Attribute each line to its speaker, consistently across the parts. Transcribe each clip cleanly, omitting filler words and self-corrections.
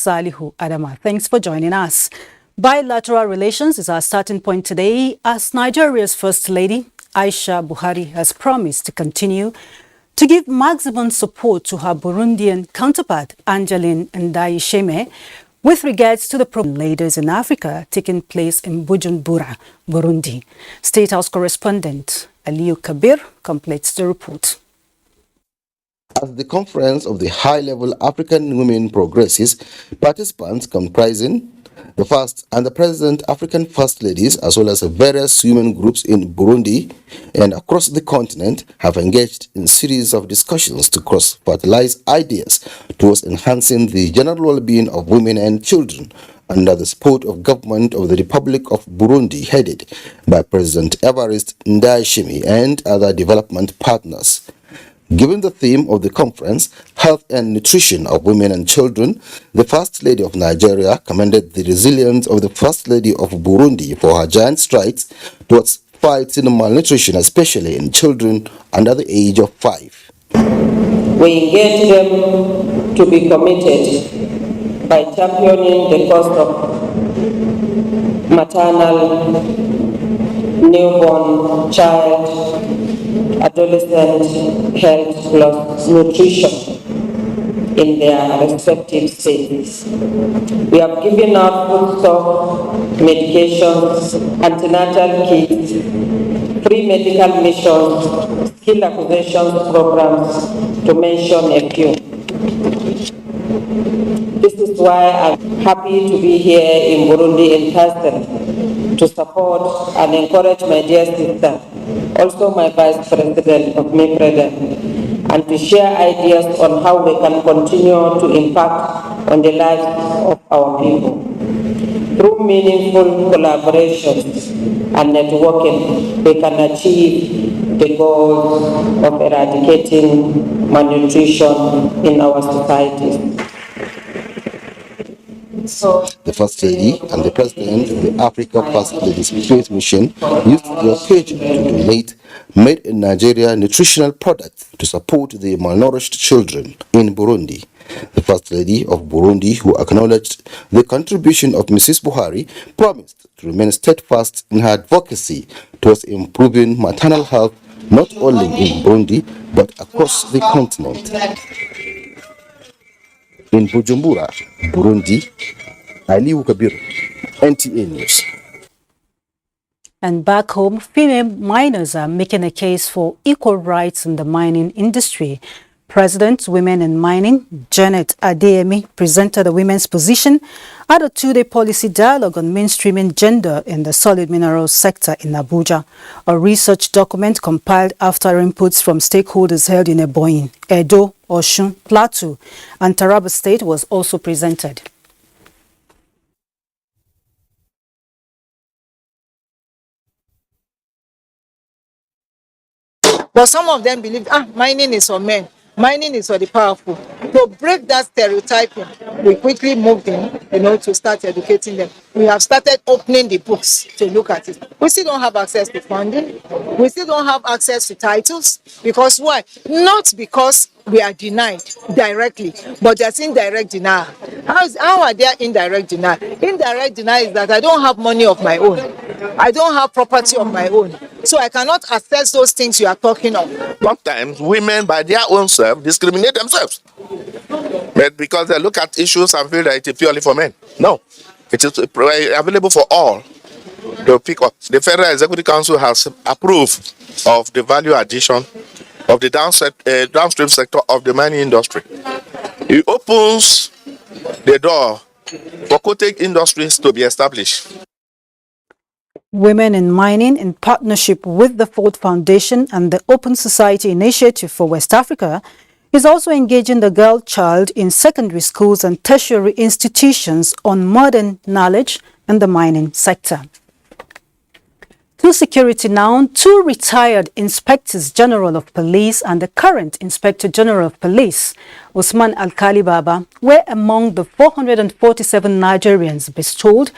Speaker 1: Salihu Adama. Thanks for joining us. Bilateral relations is our starting point today as Nigeria's First Lady, Aisha Buhari, has promised to continue to give maximum support to her Burundian counterpart, Angeline Ndayishimiye, with regards to the leaders in Africa taking place in Bujumbura, Burundi. State House correspondent Aliyu Kabir completes the report.
Speaker 2: As the conference of the high-level African women progresses, participants comprising the first and the present African First Ladies, as well as various women groups in Burundi and across the continent, have engaged in a series of discussions to cross-fertilize ideas towards enhancing the general well-being of women and children under the support of government of the Republic of Burundi, headed by President Evariste Ndayishimiye and other development partners. Given the theme of the conference, Health and Nutrition of Women and Children, the First Lady of Nigeria commended the resilience of the First Lady of Burundi for her giant strides towards fighting malnutrition, especially in children under the age of 5.
Speaker 3: We engage them to be committed by championing the cause of maternal, newborn, child, adolescent health plus nutrition in their respective states. We have given out foodstuff, medications, antenatal kits, free medical missions, skill acquisition programs, to mention a few. This is why I'm happy to be here in Burundi in person to support and encourage my dear sister, also my Vice President of MEPREDEN, and to share ideas on how we can continue to impact on the lives of our people. Through meaningful collaborations and networking, we can achieve the goals of eradicating malnutrition in our societies.
Speaker 2: The First Lady and the President of the Africa First Ladies Space Mission used the occasion to donate made in Nigeria nutritional products to support the malnourished children in Burundi. The First Lady of Burundi, who acknowledged the contribution of Mrs. Buhari, promised to remain steadfast in her advocacy towards improving maternal health not only in Burundi but across the continent. In Bujumbura, Burundi, Aliyu Kabir, NTA News.
Speaker 1: And back home, female miners are making a case for equal rights in the mining industry. President Women in Mining, Janet Adeyemi, presented the women's position at a two-day policy dialogue on mainstreaming gender in the solid minerals sector in Abuja. A research document compiled after inputs from stakeholders held in Ebonyi, Edo, Osun, Plateau, and Taraba State was also presented.
Speaker 4: But some of them believe, mining is for men. Mining is for the powerful. To break that stereotyping, we quickly moved in, to start educating them. We have started opening the books to look at it. We still don't have access to funding. We still don't have access to titles. Because why? Not because we are denied directly, but there's indirect denial. How are there indirect denial? Indirect denial is that I don't have money of my own. I don't have property of my own. So I cannot access those things you are talking of.
Speaker 5: Sometimes women, by their own self, discriminate themselves. But because they look at issues and feel that it is purely for men. No, it is available for all to pick up. The Federal Executive Council has approved of the value addition of the downstream sector of the mining industry. It opens the door for cottage industries to be established.
Speaker 1: Women in Mining, in partnership with the Ford Foundation and the Open Society Initiative for West Africa, is also engaging the girl child in secondary schools and tertiary institutions on modern knowledge in the mining sector. To security now, two retired Inspectors General of Police and the current Inspector General of Police, Usman Alkali Baba, were among the 447 Nigerians bestowed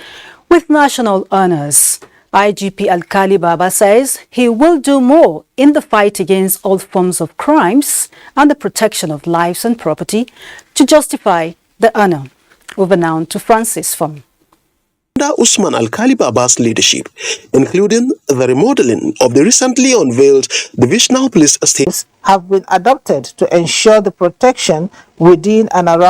Speaker 1: with national honors. IGP Alkali Baba says he will do more in the fight against all forms of crimes and the protection of lives and property to justify the honor. Over now to Francis Fong.
Speaker 6: Under Usman Al-Khalib Abbas' leadership, including the remodeling of the recently unveiled divisional police station,
Speaker 4: have been adopted to ensure the protection within and around